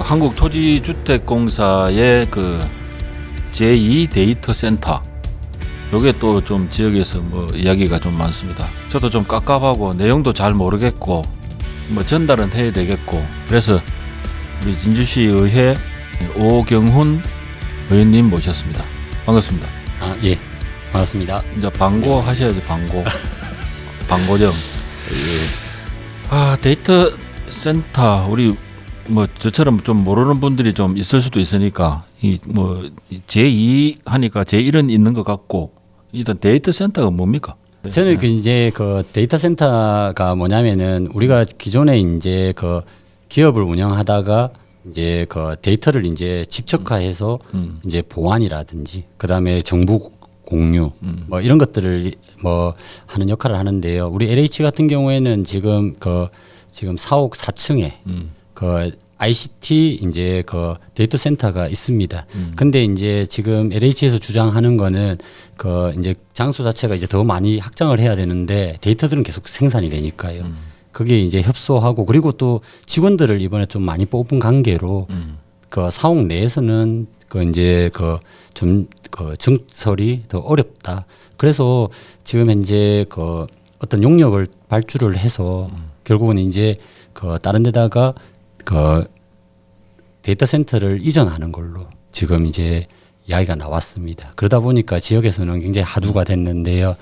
한국토지주택공사의 그 제2 데이터 센터, 요게 또 좀 지역에서 뭐 이야기가 좀 많습니다. 저도 좀 깝깝하고 내용도 잘 모르겠고 뭐 전달은 해야 되겠고, 그래서 우리 진주시 의회 오경훈 의원님 모셨습니다. 반갑습니다. 아, 예. 반갑습니다. 이제 방고 하셔야지, 방고. 방고정. 데이터 센터, 우리 뭐 저처럼 좀 모르는 분들이 좀 있을 수도 있으니까 이 뭐 제2 하니까 제1은 있는 것 같고, 일단 데이터 센터가 뭡니까? 저는 이제 그 데이터 센터가 뭐냐면은 우리가 기존에 이제 그 기업을 운영하다가 이제 그 데이터를 이제 집적화해서 이제 보안이라든지 그다음에 정보 공유 뭐 이런 것들을 뭐 하는 역할을 하는데요. 우리 LH 같은 경우에는 지금 4옥 4층에 그 ICT 이제 그 데이터 센터가 있습니다. 근데 이제 지금 LH에서 주장하는 거는 그 이제 장소 자체가 이제 더 많이 확장을 해야 되는데 데이터들은 계속 생산이 되니까요. 그게 이제 협소하고, 그리고 또 직원들을 이번에 좀 많이 뽑은 관계로 그 사옥 내에서는 그 이제 좀 증설이 더 어렵다. 그래서 지금 현재 그 어떤 용역을 발주를 해서 결국은 이제 그 다른 데다가 그 데이터 센터를 이전하는 걸로 지금 이제 이야기가 나왔습니다. 그러다 보니까 지역에서는 굉장히 화두가 됐는데요.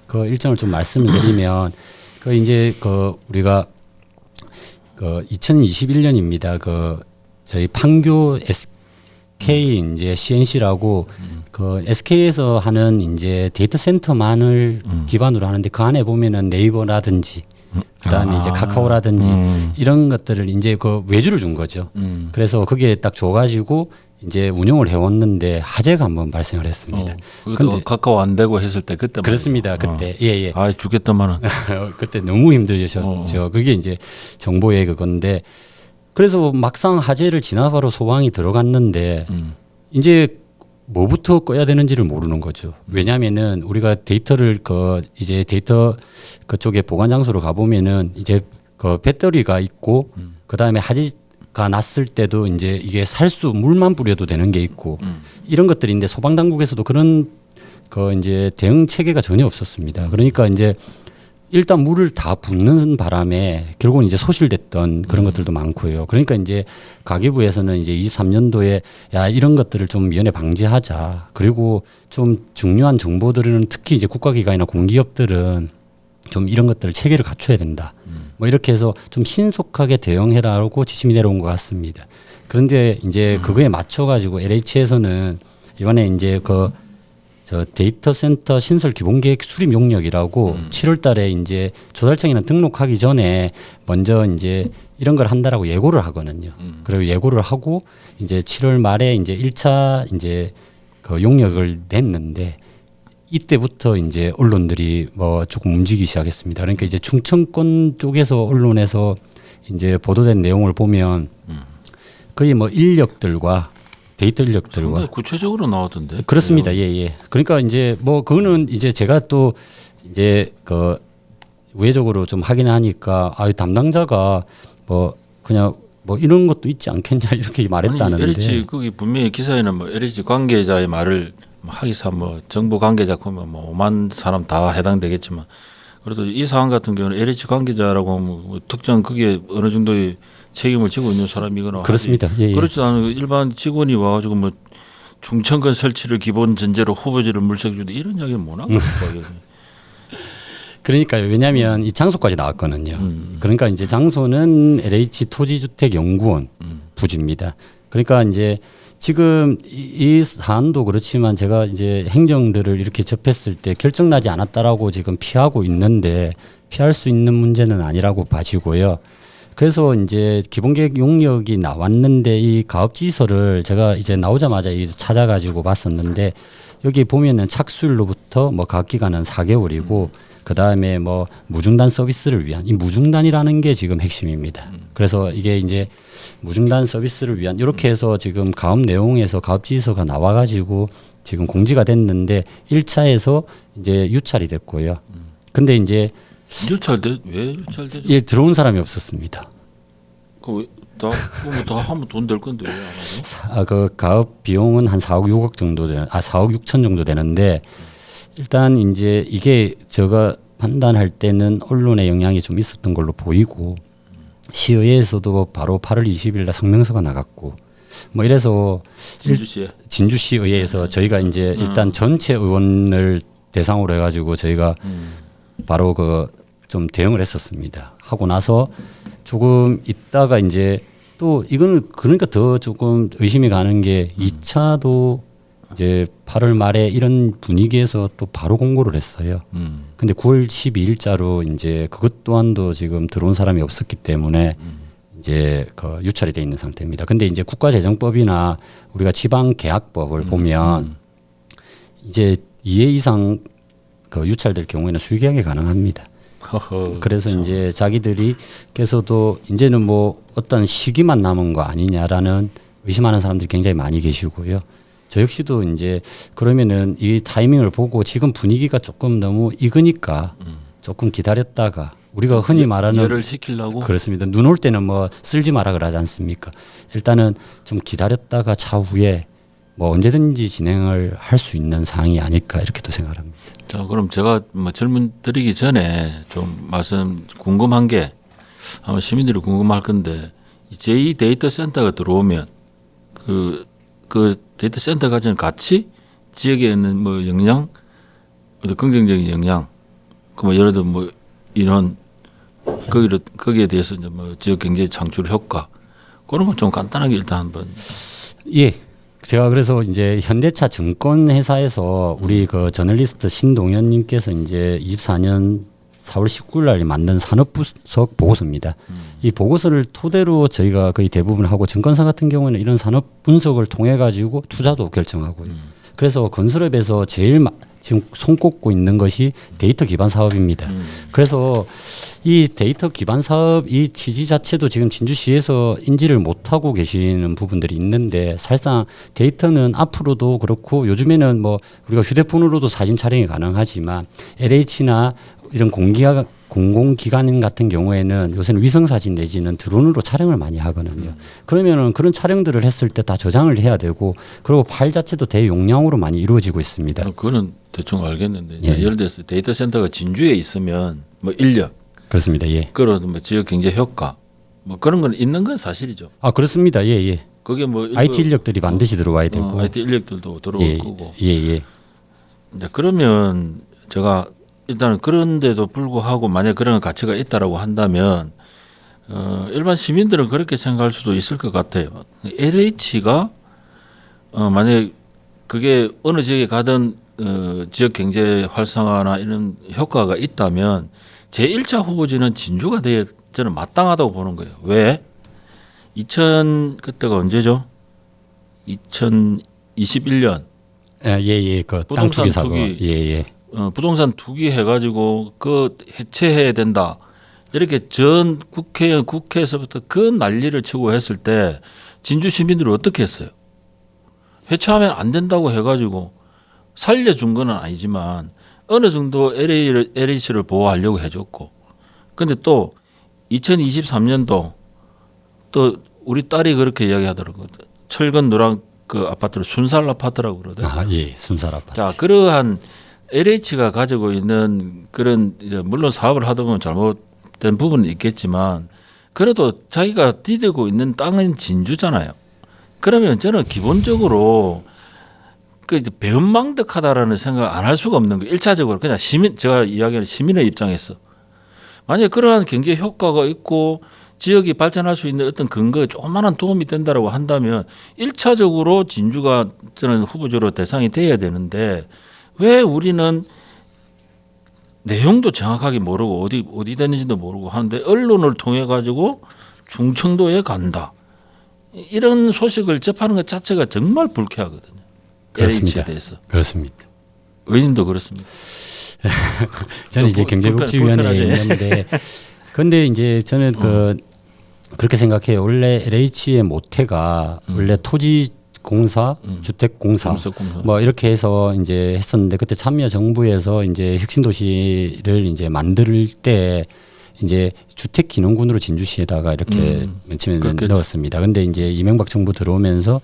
그 일정을 좀 말씀을 드리면 그 이제 그 우리가 그 2021년입니다. 그 저희 판교 SK 이제 CNC라고 그 SK에서 하는 이제 데이터 센터만을 기반으로 하는데, 그 안에 보면은 네이버라든지 그다음에 이제 카카오라든지 이런 것들을 이제 그 외주를 준 거죠. 그래서 그게 딱 줘가지고 이제 운영을 해왔는데 화재가 한번 발생을 했습니다. 근데 카카오 안 되고 했을 때 그때 그렇습니다. 그때 예. 아, 죽겠다마는. 그때 너무 힘드셨죠. 그게 이제 정보의 그건데, 그래서 막상 화재를 지나가로 소방이 들어갔는데 이제 뭐부터 꺼야 되는지를 모르는 거죠. 왜냐하면은 우리가 데이터를 이제 데이터 그쪽에 보관 장소로 가보면은 이제 그 배터리가 있고 그다음에 화재가 났을 때도 이제 이게 물만 뿌려도 되는 게 있고 이런 것들인데, 소방 당국에서도 그런 이제 대응 체계가 전혀 없었습니다. 그러니까 이제 일단 물을 다 붓는 바람에 결국은 이제 소실됐던 그런 것들도 많고요. 그러니까 이제 가계부에서는 이제 23년도에 이런 것들을 좀 미연에 방지하자. 그리고 좀 중요한 정보들은 특히 이제 국가기관이나 공기업들은 좀 이런 것들을 체계를 갖춰야 된다. 뭐 이렇게 해서 좀 신속하게 대응해라고 지침이 내려온 것 같습니다. 그런데 이제 그거에 맞춰가지고 LH에서는 이번에 이제 저 데이터 센터 신설 기본계획 수립 용역이라고 7월 달에 이제 조달청에는 등록하기 전에 먼저 이제 이런 걸 한다라고 예고를 하거든요. 그리고 예고를 하고 이제 7월 말에 이제 1차 이제 그 용역을 냈는데, 이때부터 이제 언론들이 뭐 조금 움직이기 시작했습니다. 그러니까 이제 충청권 쪽에서 언론에서 이제 보도된 내용을 보면 거의 뭐 인력들과 데이터 인력들과 구체적으로 나오던데. 그렇습니다. 예. 그러니까 이제 뭐 그거는 이제 제가 또 이제 우회적으로 좀 확인하니까 담당자가 뭐 그냥 뭐 이런 것도 있지 않겠냐 이렇게 말했다는데. LH 거기 분명히 기사에는 뭐 LH 관계자의 말을 하기사 뭐 정보 관계자 그러면 뭐 5만 사람 다 해당되겠지만, 그래도 이 사안 같은 경우는 LH 관계자라고 하면 뭐 특정 그게 어느 정도의 책임을 지고 있는 사람이거나 그렇습니다. 예. 그렇지도 않은 일반 직원이 와가지고 뭐 중천건 설치를 기본 전제로 후보지를 물색주도 이런 이야기는 못 하고. 그러니까요. 왜냐하면 이 장소까지 나왔거든요. 그러니까 이제 장소는 LH 토지주택연구원 부지입니다. 그러니까 이제 지금 이 사안도 그렇지만 제가 이제 행정들을 이렇게 접했을 때 결정나지 않았다라고 지금 피하고 있는데, 피할 수 있는 문제는 아니라고 봐지고요. 그래서 이제 기본계획 용역이 나왔는데 이 가업지시설을 제가 이제 나오자마자 찾아가지고 봤었는데, 여기 보면은 착수일로부터 뭐 가압기간은 4개월이고 그 다음에 뭐 무중단 서비스를 위한, 이 무중단이라는 게 지금 핵심입니다. 그래서 이게 이제 무중단 서비스를 위한 이렇게 해서 지금 가업 내용에서 가업지시서가 나와가지고 지금 공지가 됐는데 1차에서 이제 유찰이 됐고요. 근데 이제 유찰돼? 왜 유찰돼? 예, 들어온 사람이 없었습니다. 그 다 하면 돈 될 건데 왜 안 하죠? 그 가업 비용은 한 4억 6억 정도 4억 6천 정도 되는데 일단 이제 이게 제가 판단할 때는 언론의 영향이 좀 있었던 걸로 보이고 시의회에서도 바로 8월 20일 날 성명서가 나갔고 뭐 이래서 진주시 의회에서 저희가 이제 일단 전체 의원을 대상으로 해가지고 저희가 바로 그 좀 대응을 했었습니다. 하고 나서 조금 있다가 이제 또 이거는 그러니까 더 조금 의심이 가는 게 2차도 이제 8월 말에 이런 분위기에서 또 바로 공고를 했어요. 근데 9월 12일자로 이제 그것 또한도 지금 들어온 사람이 없었기 때문에 이제 그 유찰이 돼 있는 상태입니다. 근데 이제 국가재정법이나 우리가 지방계약법을 보면 이제 2회 이상 그 유찰될 경우에는 수의계약이 가능합니다. 그래서 그렇죠. 이제 자기들이께서도 이제는 뭐 어떤 시기만 남은 거 아니냐라는 의심하는 사람들이 굉장히 많이 계시고요. 저 역시도 이제 그러면은 이 타이밍을 보고 지금 분위기가 조금 너무 익으니까 조금 기다렸다가 우리가 흔히 말하는 열을 시키려고 그렇습니다. 눈 올 때는 뭐 쓸지 마라 그러지 않습니까? 일단은 좀 기다렸다가 차후에 뭐 언제든지 진행을 할 수 있는 사항이 아닐까 이렇게도 생각합니다. 자, 그럼 제가 뭐 질문 드리기 전에 좀 말씀 궁금한 게 아마 시민들이 궁금할 건데 제2 데이터 센터가 들어오면 그 데이터 센터 가지는 가치, 지역에 있는 뭐 영향, 어떤 긍정적인 영향, 그 뭐 예를 들어 뭐 이런 거기에 대해서 이제 뭐 지역 경제 창출 효과 그런 건 좀 간단하게 일단 한번. 예. 제가 그래서 이제 현대차 증권회사에서 우리 그 저널리스트 신동현님께서 이제 24년 4월 19일 날 만든 산업분석 보고서입니다. 이 보고서를 토대로 저희가 거의 대부분 하고 증권사 같은 경우에는 이런 산업 분석을 통해 가지고 투자도 결정하고요. 그래서 건설업에서 제일 지금 손꼽고 있는 것이 데이터 기반 사업입니다. 그래서 이 데이터 기반 사업 이 취지 자체도 지금 진주시에서 인지를 못하고 계시는 부분들이 있는데 사실상 데이터는 앞으로도 그렇고 요즘에는 뭐 우리가 휴대폰으로도 사진 촬영이 가능하지만 LH나 이런 공공기관 같은 경우에는 요새는 위성사진 내지는 드론으로 촬영을 많이 하거든요. 그러면은 그런 촬영들을 했을 때 다 저장을 해야 되고 그리고 파일 자체도 대용량으로 많이 이루어지고 있습니다. 그거는 대충 알겠는데 예. 예를 들어서 데이터 센터가 진주에 있으면 뭐 인력, 그렇습니다. 예. 그런 뭐 지역 경제 효과, 뭐 그런 건 있는 건 사실이죠. 아 그렇습니다. 예 예. 그게 뭐 IT 인력들이 반드시 들어와야 되고. IT 인력들도 들어올 예, 거고. 예 예. 이제 그러면 제가 일단은 그런데도 불구하고 만약 그런 가치가 있다라고 한다면 일반 시민들은 그렇게 생각할 수도 있을 것 같아요. LH가 만약 그게 어느 지역에 가든 지역 경제 활성화나 이런 효과가 있다면 제1차 후보지는 진주가 돼야 저는 마땅하다고 보는 거예요. 왜? 그때가 언제죠? 2021년. 예예. 그 땅 투기 사고. 예예. 부동산 투기 해가지고 그 해체해야 된다. 이렇게 전 국회에서부터 그 난리를 치고 했을 때 진주 시민들은 어떻게 했어요? 해체하면 안 된다고 해가지고 살려준 건 아니지만 어느 정도 LH를 보호하려고 해줬고. 근데 또 2023년도 또 우리 딸이 그렇게 이야기하더라고요. 철근 노랑 그 아파트를 순살 아파트라고 그러거든. 아 예. 순살 아파트. 자, 그러한 LH가 가지고 있는 그런 이제 물론 사업을 하다 보면 잘못된 부분은 있겠지만 그래도 자기가 디디고 있는 땅은 진주잖아요. 그러면 저는 기본적으로 그 이제 배은망덕하다라는 생각 안 할 수가 없는 거예요. 1차적으로 그냥 제가 이야기하는 시민의 입장에서 만약 그러한 경제 효과가 있고 지역이 발전할 수 있는 어떤 근거에 조그마한 도움이 된다라고 한다면 1차적으로 진주가 저는 후보적으로 대상이 돼야 되는데 왜 우리는 내용도 정확하게 모르고 어디 되는지도 모르고 하는데 언론을 통해 가지고 충청도에 간다 이런 소식을 접하는 것 자체가 정말 불쾌하거든요. 그렇습니다. LH에 대해서. 그렇습니다. 의원님도 그렇습니다. 저는 이제 경제복지위원회에 있는데 그런데 이제 저는 그렇게 생각해요. 원래 LH의 모태가 원래 토지공사, 주택공사 뭐 이렇게 해서 이제 했었는데 그때 참여정부에서 이제 혁신도시를 이제 만들 때 이제 주택기능군으로 진주시에다가 이렇게 맨 처음에는 그렇겠죠. 넣었습니다. 근데 이제 이명박 정부 들어오면서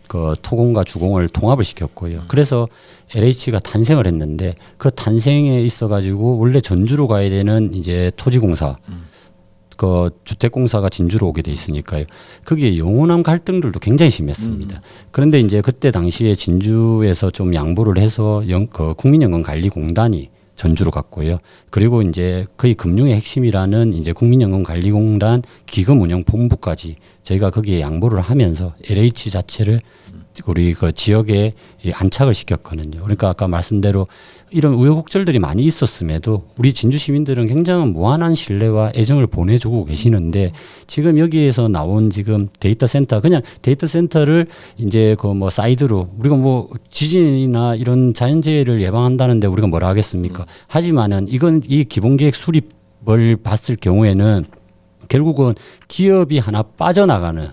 그 토공과 주공을 통합을 시켰고요. 그래서 LH가 탄생을 했는데 그 탄생에 있어 가지고 원래 전주로 가야 되는 이제 토지공사 그 주택공사가 진주로 오게 돼 있으니까요. 거기에 영호남 갈등들도 굉장히 심했습니다. 그런데 이제 그때 당시에 진주에서 좀 양보를 해서 그 국민연금관리공단이 전주로 갔고요. 그리고 이제 거의 금융의 핵심이라는 이제 국민연금관리공단 기금운영본부까지 저희가 거기에 양보를 하면서 LH 자체를 우리 그 지역에 안착을 시켰거든요. 그러니까 아까 말씀대로 이런 우여곡절들이 많이 있었음에도 우리 진주 시민들은 굉장히 무한한 신뢰와 애정을 보내주고 계시는데 지금 여기에서 나온 지금 데이터 센터 그냥 데이터 센터를 이제 그 뭐 사이드로 우리가 뭐 지진이나 이런 자연재해를 예방한다는데 우리가 뭐라 하겠습니까? 하지만은 이건 이 기본계획 수립을 봤을 경우에는 결국은 기업이 하나 빠져나가는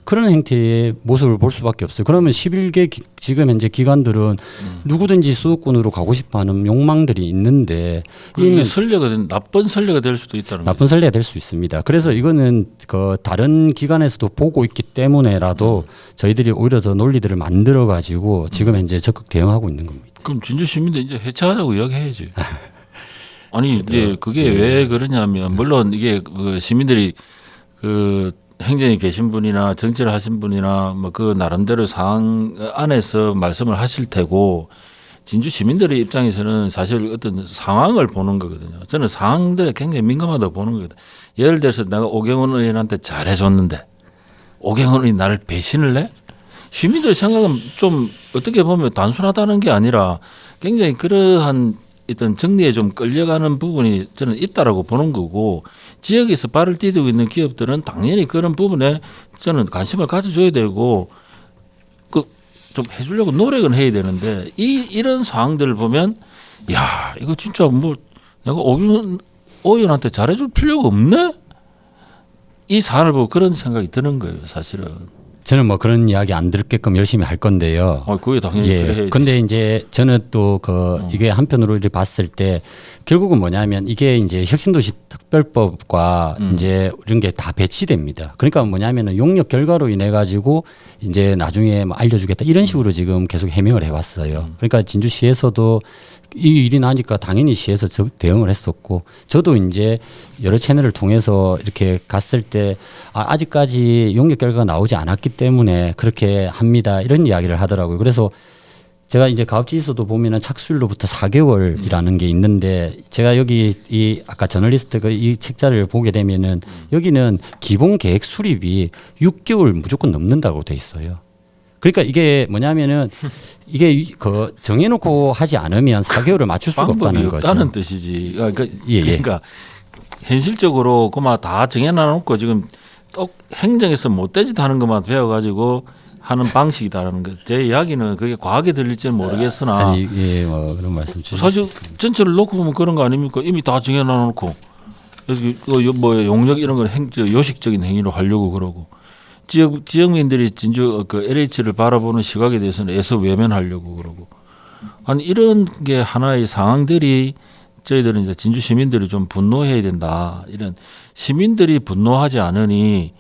그런 행태의 모습을 볼 수밖에 없어요. 그러면 11개 지금 현재 기관들은 누구든지 수도권으로 가고 싶어하는 욕망들이 있는데 이게 나쁜 선례가 될 수도 있다는 나쁜 선례가 될 수 있습니다. 그래서 이거는 그 다른 기관에서도 보고 있기 때문에라도 저희들이 오히려 더 논리들을 만들어 가지고 지금 현재 적극 대응하고 있는 겁니다. 그럼 진주 시민들 이제 해체하자고 이야기해야지. 아니 이제 그게 왜 그러냐면 물론 이게 그 시민들이 그 행정에 계신 분이나 정치를 하신 분이나 뭐 그 나름대로 상황 안에서 말씀을 하실 테고 진주 시민들의 입장에서는 사실 어떤 상황을 보는 거거든요. 저는 상황들에 굉장히 민감하다고 보는 거거든요. 예를 들어서 내가 오경원 의원한테 잘해줬는데 오경원 의원이 나를 배신을 해? 시민들 생각은 좀 어떻게 보면 단순하다는 게 아니라 굉장히 그러한 어떤 정리에 좀 끌려가는 부분이 저는 있다라고 보는 거고 지역에서 발을 디디고 있는 기업들은 당연히 그런 부분에 저는 관심을 가져줘야 되고 그 좀 해주려고 노력은 해야 되는데 이런 상황들을 보면 야 이거 진짜 뭐 내가 오경원 의원한테 잘해줄 필요가 없네 이 사안을 보고 그런 생각이 드는 거예요 사실은. 저는 뭐 그런 이야기 안 들게끔 열심히 할 건데요. 그게 당연히 그래 해야지. 근데 이제 저는 또 그 이게 한편으로 이렇게 봤을 때 결국은 뭐냐면 이게 이제 혁신도시 특별법과 이제 이런 게 다 배치됩니다. 그러니까 뭐냐면은 용역 결과로 인해 가지고 이제 나중에 뭐 알려주겠다 이런 식으로 지금 계속 해명을 해왔어요. 그러니까 진주시에서도 이 일이 나니까 당연히 시에서 대응을 했었고 저도 이제 여러 채널을 통해서 이렇게 갔을 때 아직까지 용역 결과가 나오지 않았기 때문에 그렇게 합니다 이런 이야기를 하더라고요. 그래서 제가 이제 가업지에서도 보면은 착수일로부터 4개월이라는 게 있는데 제가 여기 이 아까 저널리스트 이 책자를 보게 되면은 여기는 기본 계획 수립이 6개월 무조건 넘는다고 돼 있어요. 그러니까 이게 뭐냐면은 이게 그 정해놓고 하지 않으면 4개월을 맞출 수가 없다는 거죠. 없다는 뜻이지. 그러니까, 예. 그러니까 현실적으로 그만 다 정해놔놓고 지금 또 행정에서 못되지도 하는 것만 배워가지고 하는 방식이다라는 거. 제 이야기는 그게 과하게 들릴지는 모르겠으나 아니 예, 뭐 그런 말씀 주시죠. 사실 전체를 놓고 보면 그런 거 아닙니까? 이미 다 정해놔놓고 그래서 뭐 용역 이런 걸 요식적인 행위로 하려고 그러고. 지역민들이 진주 그 LH를 바라보는 시각에 대해서는 애써 외면하려고 그러고 아니 이런 게 하나의 상황들이 저희들은 이제 진주 시민들이 좀 분노해야 된다 이런 시민들이 분노하지 않으니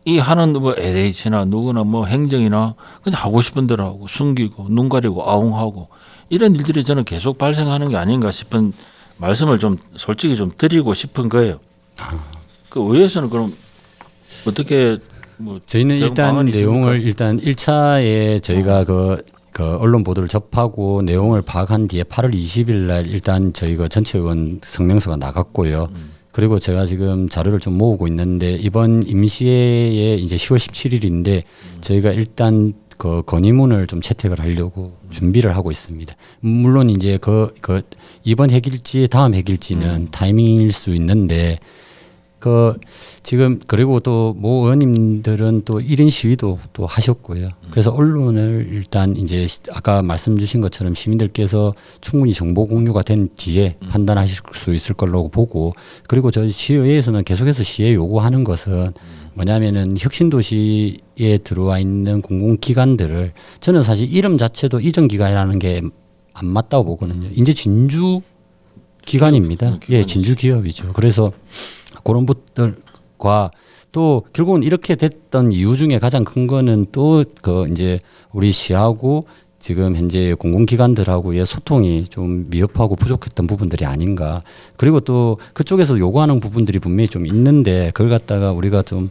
이 하는 뭐 LH나 누구나 뭐 행정이나 그냥 하고 싶은 대로 하고 숨기고 눈 가리고 아웅하고 이런 일들이 저는 계속 발생하는 게 아닌가 싶은 말씀을 좀 솔직히 좀 드리고 싶은 거예요. 그 의회에서는 그럼 어떻게 뭐 저희는 일단 내용을 일단 1차에 저희가 그 언론 보도를 접하고 내용을 파악한 뒤에 8월 20일 날 일단 저희 그 전체 의원 성명서가 나갔고요. 그리고 제가 지금 자료를 좀 모으고 있는데 이번 임시회에 이제 10월 17일인데 저희가 일단 그 건의문을 좀 채택을 하려고 준비를 하고 있습니다. 물론 이제 그 이번 핵일지 다음 핵일지는 타이밍일 수 있는데 지금 그리고 또 모 의원님들은 또 1인 시위도 또 하셨고요. 그래서 언론을 일단 이제 아까 말씀 주신 것처럼 시민들께서 충분히 정보 공유가 된 뒤에 판단하실 수 있을 걸로 보고 그리고 저희 시의회에서는 계속해서 시에 요구하는 것은 뭐냐면은 혁신도시에 들어와 있는 공공기관들을 저는 사실 이름 자체도 이전기관이라는 게 안 맞다고 보거든요. 이제 진주 기관입니다. 기관이죠. 진주 기업이죠. 그래서 그런 분들과 또 결국은 이렇게 됐던 이유 중에 가장 큰 거는 또 그 이제 우리 시하고 지금 현재 공공기관들하고의 소통이 좀 미흡하고 부족했던 부분들이 아닌가. 그리고 또 그쪽에서 요구하는 부분들이 분명히 좀 있는데 그걸 갖다가 우리가 좀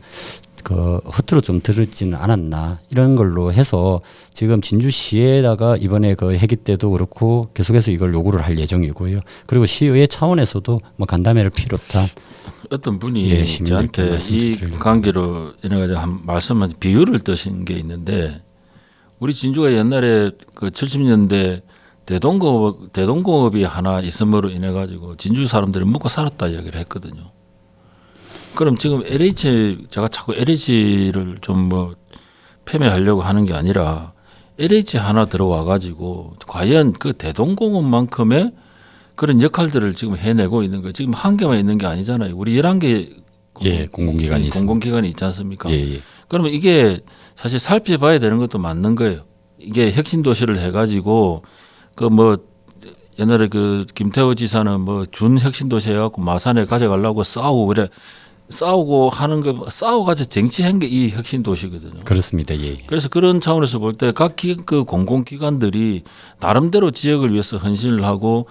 그 허투루 좀 들을지는 않았나 이런 걸로 해서 지금 진주시에다가 이번에 그 회기 때도 그렇고 계속해서 이걸 요구를 할 예정이고요. 그리고 시의회 차원에서도 뭐 간담회를 비롯한 어떤 분이 저한테 이 관계로 인해 가지고 한 말씀한 비유를 뜨신 게 있는데 우리 진주가 옛날에 그 70년대 대동공업이 하나 있음으로 인해 가지고 진주 사람들이 먹고 살았다 이야기를 했거든요. 그럼 지금 LH 제가 자꾸 LH를 좀 뭐 폄훼하려고 하는 게 아니라 LH 하나 들어와 가지고 과연 그 대동공업만큼의 그런 역할들을 지금 해내고 있는 거 지금 한 개만 있는 게 아니잖아요. 우리 11개 공공기관이 공공기관이 있지 않습니까? 예. 그러면 이게 사실 살펴봐야 되는 것도 맞는 거예요. 이게 혁신도시를 해가지고 그 뭐 옛날에 그 김태호 지사는 뭐 준 혁신도시 해갖고 마산에 가져가려고 싸우고 하는 거 싸워가지고 쟁취한 게 이 혁신도시거든요. 그렇습니다. 예. 그래서 그런 차원에서 볼 때 각 그 공공기관들이 나름대로 지역을 위해서 헌신을 하고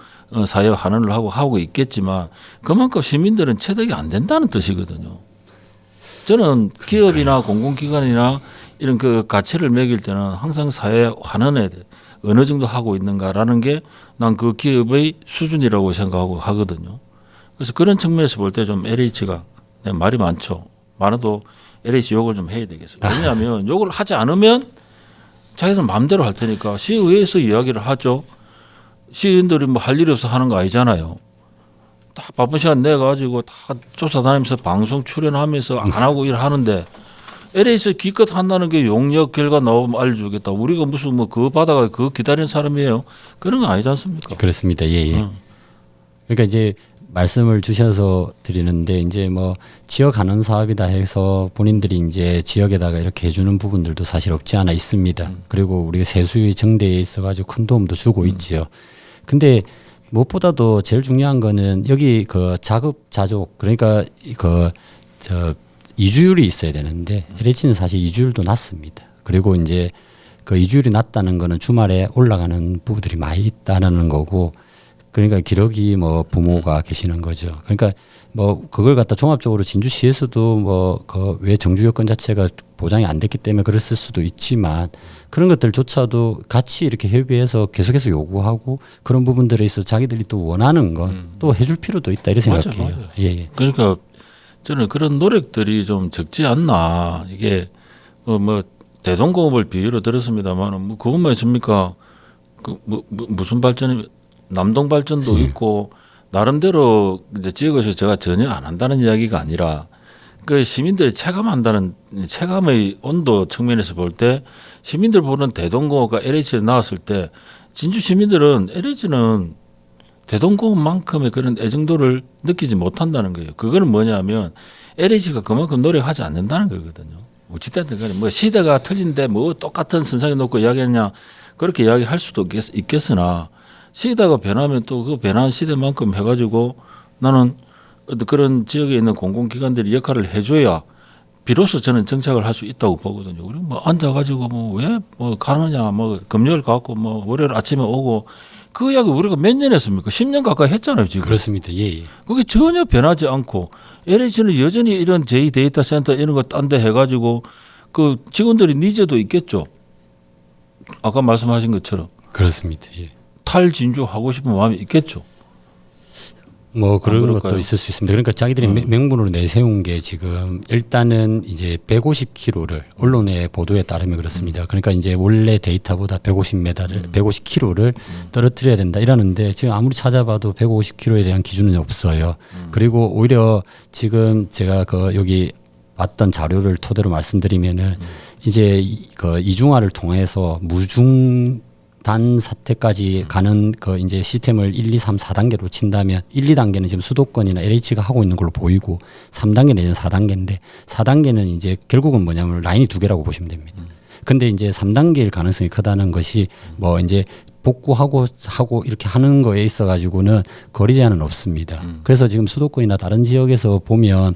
사회 환원을 하고 있겠지만 그만큼 시민들은 체득이 안 된다는 뜻이거든요. 저는 기업이나 공공기관이나 이런 그 가치를 매길 때는 항상 사회 환원에 어느 정도 하고 있는가라는 게 난 그 기업의 수준이라고 생각하고 하거든요. 그래서 그런 측면에서 볼 때 좀 LH가 말이 많죠. 많아도 LH 욕을 좀 해야 되겠어요. 왜냐하면 욕을 하지 않으면 자기들 마음대로 할 테니까 시의회에서 이야기를 하죠. 시의원들이 뭐 할 일이 없어 하는 거 아니잖아요. 다 바쁜 시간 내가지고 다 쫓아다니면서 방송 출연하면서 안 하고 일하는데 LH에서 기껏 한다는 게 용역 결과 나오면 알려주겠다. 우리가 무슨 뭐 그거 받아가 그거 기다리는 사람이에요. 그런 건 아니지 않습니까? 그렇습니다. 예. 그러니까 이제 말씀을 주셔서 드리는데 이제 뭐 지역 환원 사업이다 해서 본인들이 이제 지역에다가 이렇게 해주는 부분들도 사실 없지 않아 있습니다. 그리고 우리가 세수의 정대에 있어가지고 큰 도움도 주고 있지요. 근데 무엇보다도 제일 중요한 거는 여기 그 자급자족 그러니까 저 이주율이 있어야 되는데 LH는 사실 이주율도 낮습니다. 그리고 이제 그 이주율이 낮다는 거는 주말에 올라가는 부부들이 많이 있다는 거고 그러니까 기러기 뭐 부모가 계시는 거죠. 그러니까 뭐 그걸 갖다 종합적으로 진주시에서도 뭐 그 왜 정주 여건 자체가 보장이 안 됐기 때문에 그랬을 수도 있지만 그런 것들조차도 같이 이렇게 협의해서 계속해서 요구하고 그런 부분들에 있어서 자기들이 또 원하는 건 또 해줄 필요도 있다 이렇게 생각해요. 맞아요. 예. 그러니까 저는 그런 노력들이 좀 적지 않나. 이게 뭐 대동공업을 비유로 들었습니다만 뭐 그것만 있습니까? 그 무슨 발전이 남동 발전도 있고 나름대로 이제 지역에서 제가 전혀 안 한다는 이야기가 아니라 그 시민들이 체감한다는 체감의 온도 측면에서 볼 때 시민들 보는 대동공업과 LH를 나왔을 때 진주 시민들은 LH는 대동공업만큼의 그런 애정도를 느끼지 못한다는 거예요. 그거는 뭐냐면 LH가 그만큼 노력하지 않는다는 거거든요. 어찌됐든 간에 뭐 시대가 틀린데 뭐 똑같은 선상에 놓고 이야기하냐 그렇게 이야기할 수도 있겠으나 시대가 변하면 또 그 변한 시대만큼 해가지고 나는 그런 지역에 있는 공공기관들이 역할을 해줘야 비로소 저는 정착을 할 수 있다고 보거든요. 우리 뭐 앉아가지고 뭐 왜 뭐 가느냐 뭐 금요일 가고 뭐 월요일 아침에 오고 그 이야기 우리가 몇 년 했습니까? 10년 가까이 했잖아요 지금. 그렇습니다. 예. 그게 전혀 변하지 않고 LH는 여전히 이런 제2 데이터 센터 이런 거 딴 데 해가지고 그 직원들이 니즈도 있겠죠. 아까 말씀하신 것처럼. 그렇습니다. 예. 탈진주 하고 싶은 마음이 있겠죠. 뭐 그런 그럴까요? 것도 있을 수 있습니다. 그러니까 자기들이 명분으로 내세운 게 지금 일단은 이제 150km를 언론의 보도에 따르면 그렇습니다. 그러니까 이제 원래 데이터보다 150km를 떨어뜨려야 된다 이러는데 지금 아무리 찾아봐도 150km에 대한 기준은 없어요. 그리고 오히려 지금 제가 그 여기 봤던 자료를 토대로 말씀드리면은 이제 그 이중화를 통해서 무중단 사태까지 가는 그 이제 시스템을 1, 2, 3, 4단계로 친다면 1, 2단계는 지금 수도권이나 LH가 하고 있는 걸로 보이고 3단계 내지는 4단계인데 4단계는 이제 결국은 뭐냐면 라인이 두 개라고 보시면 됩니다. 근데 이제 3단계일 가능성이 크다는 것이 뭐 이제 복구하고 이렇게 하는 거에 있어 가지고는 거리 제한은 없습니다. 그래서 지금 수도권이나 다른 지역에서 보면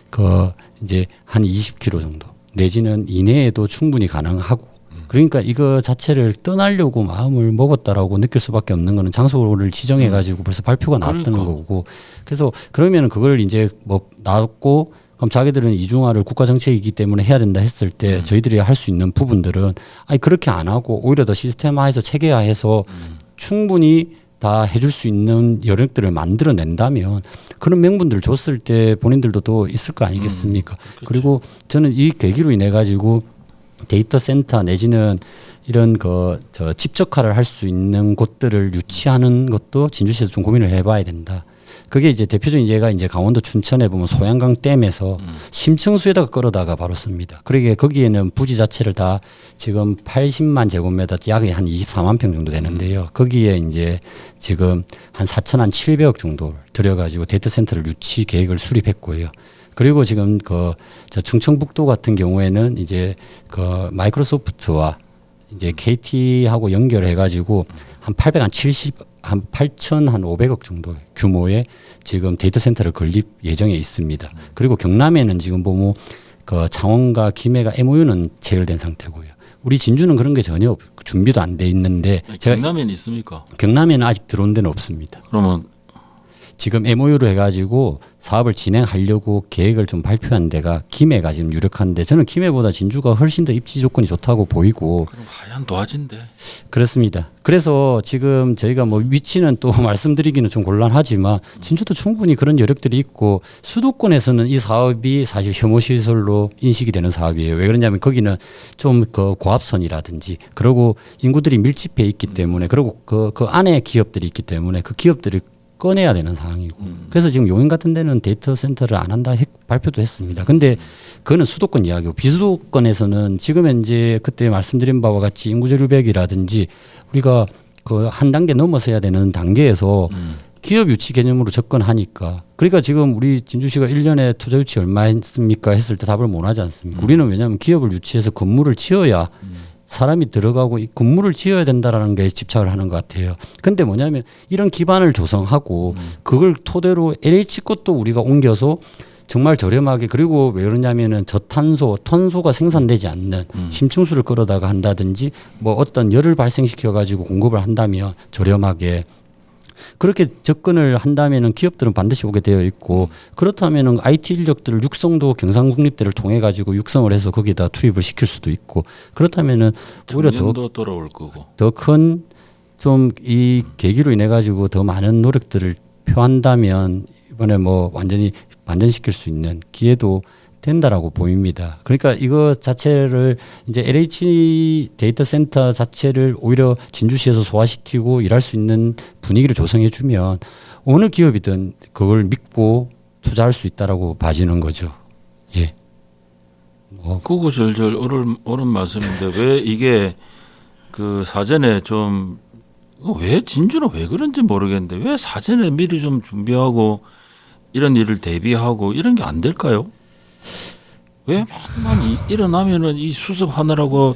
그 이제 한 20km 정도 내지는 이내에도 충분히 가능하고 그러니까 이거 자체를 떠나려고 마음을 먹었다라고 느낄 수밖에 없는 거는 장소를 지정해 가지고 벌써 발표가 나왔다는 그러니까. 거고 그래서 그러면은 그걸 이제 뭐 나왔고 그럼 자기들은 이중화를 국가 정책이기 때문에 해야 된다 했을 때 저희들이 할 수 있는 부분들은 아니 그렇게 안 하고 오히려 더 시스템화해서 체계화해서 충분히 다 해줄 수 있는 여력들을 만들어낸다면 그런 명분들을 줬을 때 본인들도 또 있을 거 아니겠습니까? 그리고 저는 이 계기로 인해 가지고 데이터 센터 내지는 이런 저 집적화를 할 수 있는 곳들을 유치하는 것도 진주시에서 좀 고민을 해봐야 된다. 그게 이제 대표적인 예가 이제 강원도 춘천에 보면 소양강 댐에서 심층수에다가 끌어다가 바로 씁니다. 그러게 거기에는 부지 자체를 다 지금 80만 제곱미터 약 한 24만 평 정도 되는데요. 거기에 이제 지금 한 4,700억 정도 들여가지고 데이터 센터를 유치 계획을 수립했고요. 그리고 지금 저 충청북도 같은 경우에는 이제 마이크로소프트와 이제 KT하고 연결해 가지고 한 8,500억 정도 규모의 지금 데이터 센터를 건립 예정에 있습니다. 그리고 경남에는 지금 보면 창원과 김해가 MOU는 체결된 상태고요. 우리 진주는 그런 게 전혀 준비도 안 돼 있는데 경남에는 있습니까? 경남에는 아직 들어온 데는 없습니다. 그러면 지금 MOU를 해가지고 사업을 진행하려고 계획을 좀 발표한 데가 김해가 지금 유력한데 저는 김해보다 진주가 훨씬 더 입지 조건이 좋다고 보이고 그럼 하얀 도화지인데. 그렇습니다. 그래서 지금 저희가 뭐 위치는 또 말씀드리기는 좀 곤란하지만 진주도 충분히 그런 여력들이 있고 수도권에서는 이 사업이 사실 혐오 시설로 인식이 되는 사업이에요. 왜 그러냐면 거기는 좀 고압선이라든지 그리고 인구들이 밀집해 있기 때문에 그리고 그 안에 기업들이 있기 때문에 그 기업들을 꺼내야 되는 상황이고 그래서 지금 용인 같은 데는 데이터 센터를 안 한다 발표도 했습니다. 근데 그거는 수도권 이야기고 비수도권에서는 지금 현재 그때 말씀드린 바와 같이 인구 절벽이라든지 우리가 한 단계 넘어서야 되는 단계에서 기업 유치 개념으로 접근하니까 그러니까 지금 우리 진주시가 1년에 투자 유치 얼마 했습니까 했을 때 답을 못 하지 않습니까? 우리는 왜냐하면 기업을 유치해서 건물을 지어야 사람이 들어가고 이 건물을 지어야 된다라는 게 집착을 하는 것 같아요. 근데 뭐냐면 이런 기반을 조성하고 그걸 토대로 LH 것도 우리가 옮겨서 정말 저렴하게 그리고 왜 그러냐면은 저탄소, 탄소가 생산되지 않는 심층수를 끌어다가 한다든지 뭐 어떤 열을 발생시켜 가지고 공급을 한다면 저렴하게 그렇게 접근을 한다면은 기업들은 반드시 오게 되어 있고 그렇다면은 IT 인력들을 육성도 경상국립대를 통해 가지고 육성을 해서 거기다 투입을 시킬 수도 있고 그렇다면은 오히려 청년도 돌아올 거고 더 큰 좀 이 계기로 인해 가지고 더 많은 노력들을 표한다면 이번에 뭐 완전히 반전시킬 수 있는 기회도 된다라고 보입니다. 그러니까 이거 자체를 이제 LH 데이터 센터 자체를 오히려 진주시에서 소화시키고 일할 수 있는 분위기를 조성해 주면 어느 기업이든 그걸 믿고 투자할 수 있다라고 봐지는 거죠. 예. 구구절절 옳은 말씀인데 왜 이게 그 사전에 좀 왜 진주는 왜 그런지 모르겠는데 왜 사전에 미리 좀 준비하고 이런 일을 대비하고 이런 게 안 될까요? 왜 맨날 일어나면은 이 수습하느라고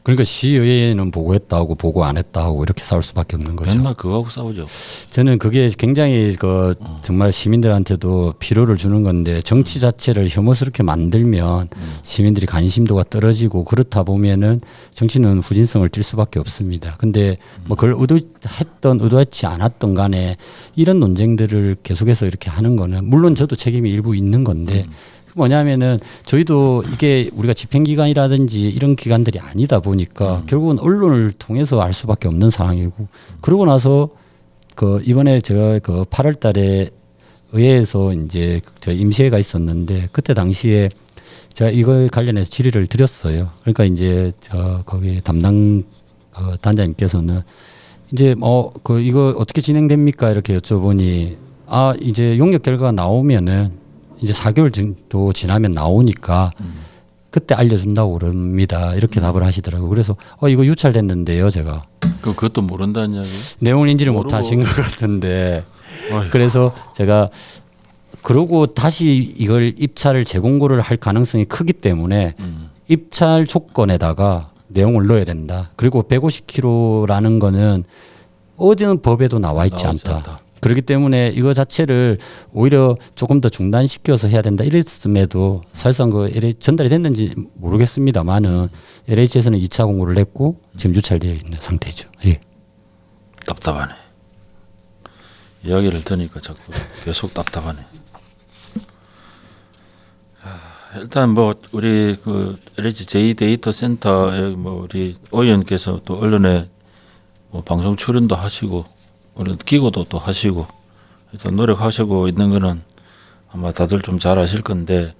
그러니까 시의회는 보고했다고 보고 안 했다고 이렇게 싸울 수밖에 없는 거죠. 맨날 그거하고 싸우죠. 저는 그게 굉장히 정말 시민들한테도 피로를 주는 건데 정치 자체를 혐오스럽게 만들면 시민들이 관심도가 떨어지고 그렇다 보면은 정치는 후진성을 띌 수밖에 없습니다. 근데 뭐 그걸 의도했지 않았던 간에 이런 논쟁들을 계속해서 이렇게 하는 거는 물론 저도 책임이 일부 있는 건데 뭐냐면은 저희도 이게 우리가 집행기관이라든지 이런 기관들이 아니다 보니까 결국은 언론을 통해서 알 수밖에 없는 상황이고 그러고 나서 이번에 제가 8월 달에 의회에서 이제 저 임시회가 있었는데 그때 당시에 제가 이거에 관련해서 질의를 드렸어요. 그러니까 이제 거기 담당 단장님께서는 이제 이거 어떻게 진행됩니까 이렇게 여쭤보니 이제 용역 결과가 나오면은 이제 4개월 정도 지나면 나오니까 그때 알려준다고 그럽니다. 이렇게 답을 하시더라고요. 그래서 이거 유찰됐는데요, 제가. 그것도 모른다는 이야기? 내용을 인지를 못하신 것 같은데. 어이구. 그래서 제가 그러고 다시 이걸 입찰을 재공고를 할 가능성이 크기 때문에 입찰 조건에다가 내용을 넣어야 된다. 그리고 150km라는 거는 어디는 법에도 나와 있지 나오지 않다. 않다. 그렇기 때문에 이거 자체를 오히려 조금 더 중단시켜서 해야 된다. 이랬음에도 사실상 그 LH 전달이 됐는지 모르겠습니다만은 LH에서는 2차 공고를 냈고 지금 유찰되어 있는 상태죠. 예. 답답하네. 이야기를 들으니까 자꾸 계속 답답하네. 일단 뭐 우리 그 LH 제2 데이터 센터에 뭐 우리 의원께서 또 언론에 뭐 방송 출연도 하시고 우리 기고도 또 하시고 일단 노력하시고 있는 거는 아마 다들 좀 잘 아실 건데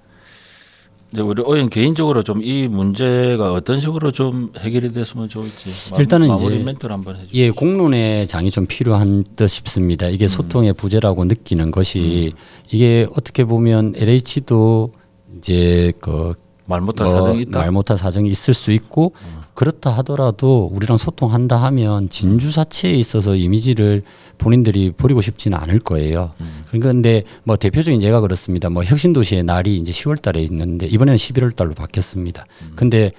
이제 우리 의원 개인적으로 좀 이 문제가 어떤 식으로 좀 해결이 됐으면 좋을지 일단은 마무리 이제 멘트를 한번 해주세요. 예, 공론의 장이 좀 필요한 듯 싶습니다. 이게 소통의 부재라고 느끼는 것이 이게 어떻게 보면 LH도 이제 그 말 못할 사정이 있다. 말 못할 사정이 있을 수 있고 그렇다 하더라도 우리랑 소통한다 하면 진주 자체에 있어서 이미지를 본인들이 버리고 싶지는 않을 거예요. 그러니까 근데 뭐 대표적인 예가 그렇습니다. 뭐 혁신도시의 날이 이제 10월 달에 있는데 이번에는 11월 달로 바뀌었습니다. 근데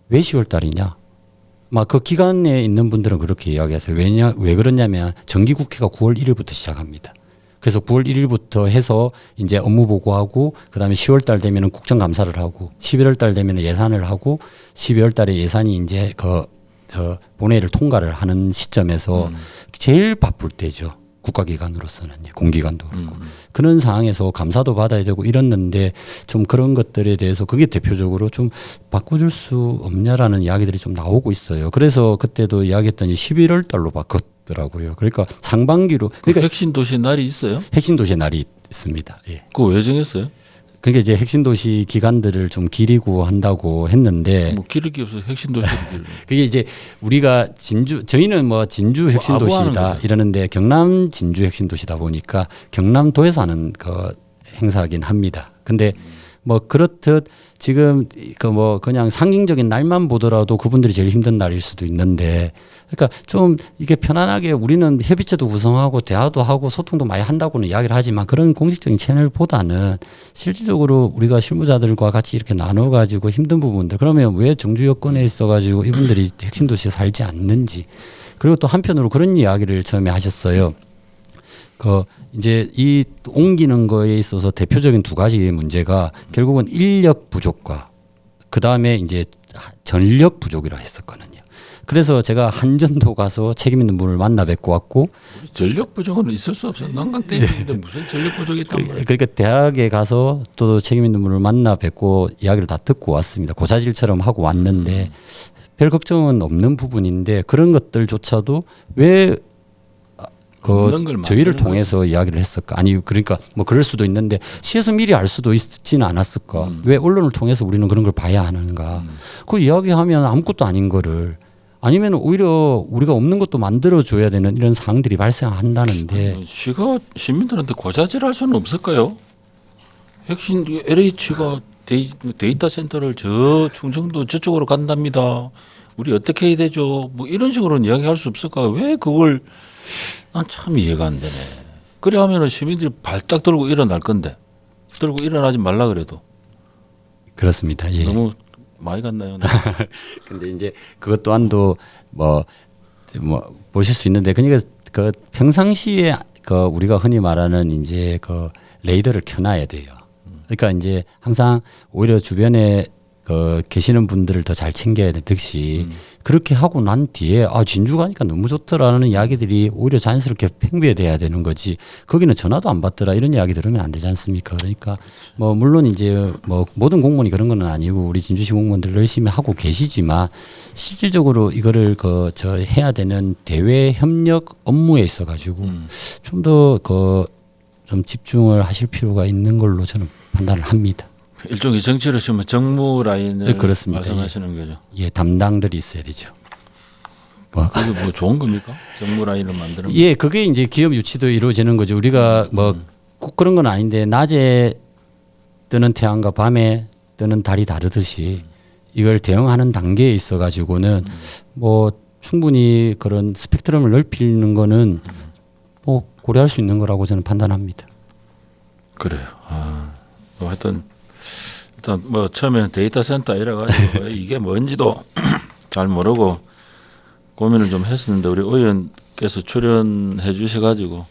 왜 10월 달이냐? 막 그 기간에 있는 분들은 그렇게 이야기하세요. 왜 그러냐면 정기국회가 9월 1일부터 시작합니다. 그래서 9월 1일부터 해서 이제 업무 보고하고 그다음에 10월 달 되면은 국정감사를 하고 11월 달 되면은 예산을 하고 12월 달에 예산이 이제 저 본회의를 통과를 하는 시점에서 제일 바쁠 때죠. 국가기관으로서는 공기관도 그렇고 그런 상황에서 감사도 받아야 되고 이랬는데 좀 그런 것들에 대해서 그게 대표적으로 좀 바꿔줄 수 없냐라는 이야기들이 좀 나오고 있어요. 그래서 그때도 이야기했더니 11월 달로 바꿨더라고요. 그러니까 상반기로 그러니까 핵심 도시 날이 있어요? 핵심 도시의 날이 있습니다. 예. 그거 왜 정했어요? 그러니까 이제 핵심 도시 기간들을 좀 기리고 한다고 했는데 뭐 기를 게 없어 핵심 도시를 기를. 그게 이제 우리가 저희는 뭐 진주 핵심 아부하는 도시다 거죠. 이러는데 경남 진주 핵심 도시다 보니까 경남도에서 하는 그 행사긴 합니다. 근데 뭐 그렇듯 지금 그 뭐 그냥 상징적인 날만 보더라도 그분들이 제일 힘든 날일 수도 있는데 그러니까 좀 이게 편안하게 우리는 협의체도 구성하고 대화도 하고 소통도 많이 한다고는 이야기를 하지만 그런 공식적인 채널보다는 실질적으로 우리가 실무자들과 같이 이렇게 나눠 가지고 힘든 부분들 그러면 왜 정주 여건에 있어 가지고 이분들이 핵심 도시에 살지 않는지 그리고 또 한편으로 그런 이야기를 처음에 하셨어요. 그 이제 이 옮기는 거에 있어서 대표적인 두 가지 문제가 결국은 인력 부족과 그 다음에 이제 전력 부족이라 했었거든요. 그래서 제가 한전도 가서 책임 있는 분을 만나 뵙고 왔고 전력 부족은 있을 수 없어. 난강 땡기는데 무슨 전력 부족이 있단 말이야. 그러니까 대학에 가서 또 책임 있는 분을 만나 뵙고 이야기를 다 듣고 왔습니다. 고사질처럼 하고 왔는데 별 걱정은 없는 부분인데 그런 것들조차도 왜 없는 걸 저희를 만드는 통해서 이야기를 했을까? 아니 그러니까 뭐 그럴 수도 있는데 시에서 미리 알 수도 있지는 않았을까? 왜 언론을 통해서 우리는 그런 걸 봐야 하는가? 그 이야기하면 아무것도 아닌 거를 아니면 오히려 우리가 없는 것도 만들어 줘야 되는 이런 상황들이 발생한다는데 시가 시민들한테 고자질할 수는 없을까요? 핵심 LH가 데이터 센터를 저 충청도 저쪽으로 간답니다. 우리 어떻게 해야 되죠? 뭐 이런 식으로는 이야기할 수 없을까? 왜 그걸 난 참 이해가 안 되네. 그래 하면은 시민들이 발딱 들고 일어날 건데 들고 일어나지 말라 그래도 그렇습니다. 예. 너무 많이 갔나요? 근데 이제 그것 또한도 뭐 보실 수 있는데 그러니까 그 평상시에 그 우리가 흔히 말하는 이제 그 레이더를 켜놔야 돼요. 그러니까 이제 항상 오히려 주변에 그 계시는 분들을 더 잘 챙겨야 되듯이 그렇게 하고 난 뒤에 아 진주 가니까 너무 좋더라는 이야기들이 오히려 자연스럽게 팽배돼야 되는 거지 거기는 전화도 안 받더라 이런 이야기 들으면 안 되지 않습니까? 그러니까 뭐 물론 이제 뭐 모든 공무원이 그런 건 아니고 우리 진주시 공무원들 열심히 하고 계시지만 실질적으로 이거를 그 저 해야 되는 대외 협력 업무에 있어 가지고 좀 더 그 좀 집중을 하실 필요가 있는 걸로 저는 판단을 합니다. 일종의 정치로 치면 정무 라인을 네, 그렇습니다. 말씀하시는 거죠. 예, 담당들이 있어야 되죠. 그게 뭐 좋은 겁니까? 정무 라인을 만드는 예, 그게 이제 기업 유치도 이루어지는 거죠. 우리가 뭐 꼭 그런 건 아닌데 낮에 뜨는 태양과 밤에 뜨는 달이 다르듯이 이걸 대응하는 단계에 있어 가지고는 뭐 충분히 그런 스펙트럼을 넓히는 거는 뭐 고려할 수 있는 거라고 저는 판단합니다. 그래요. 뭐 하여튼 일단 뭐 처음에는 데이터 센터 이래 가지고 이게 뭔지도 잘 모르고 고민을 좀 했었는데 우리 의원께서 출연해 주셔가지고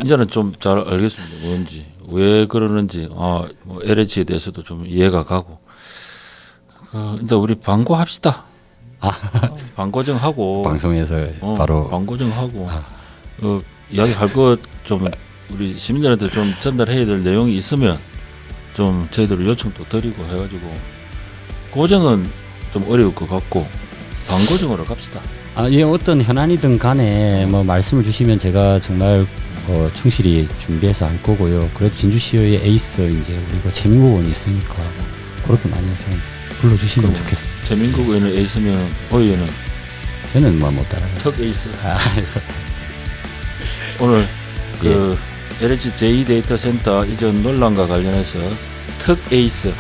이제는 좀 잘 알겠습니다. 뭔지 왜 그러는지 뭐 LH에 대해서도 좀 이해가 가고 일단 우리 방고합시다. 방고정하고 방송에서 바로 방고정하고 이야기할 것 좀 우리 시민들한테 좀 전달해야 될 내용이 있으면 좀 저희들 요청도 드리고 해가지고 고정은 좀 어려울 것 같고 방고정으로 갑시다. 예, 어떤 현안이든 간에 뭐 말씀을 주시면 제가 정말 충실히 준비해서 할 거고요. 그래도 진주시의 에이스 이제 우리 그 최민국 의원이 있으니까 그렇게 많이 좀 불러주시면 좋겠습니다. 최민국 의원을 에이스면 의원은 저는 뭐 못 따라가요. 턱 에이스. 오늘 그 LH 제2데이터센터 이전 논란과 관련해서 턱 에이스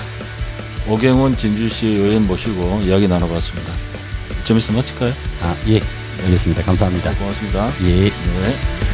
오경훈 진주시 의원 모시고 이야기 나눠봤습니다. 좀 있으면 마칠까요? 예, 알겠습니다. 감사합니다. 고맙습니다. 예. 네.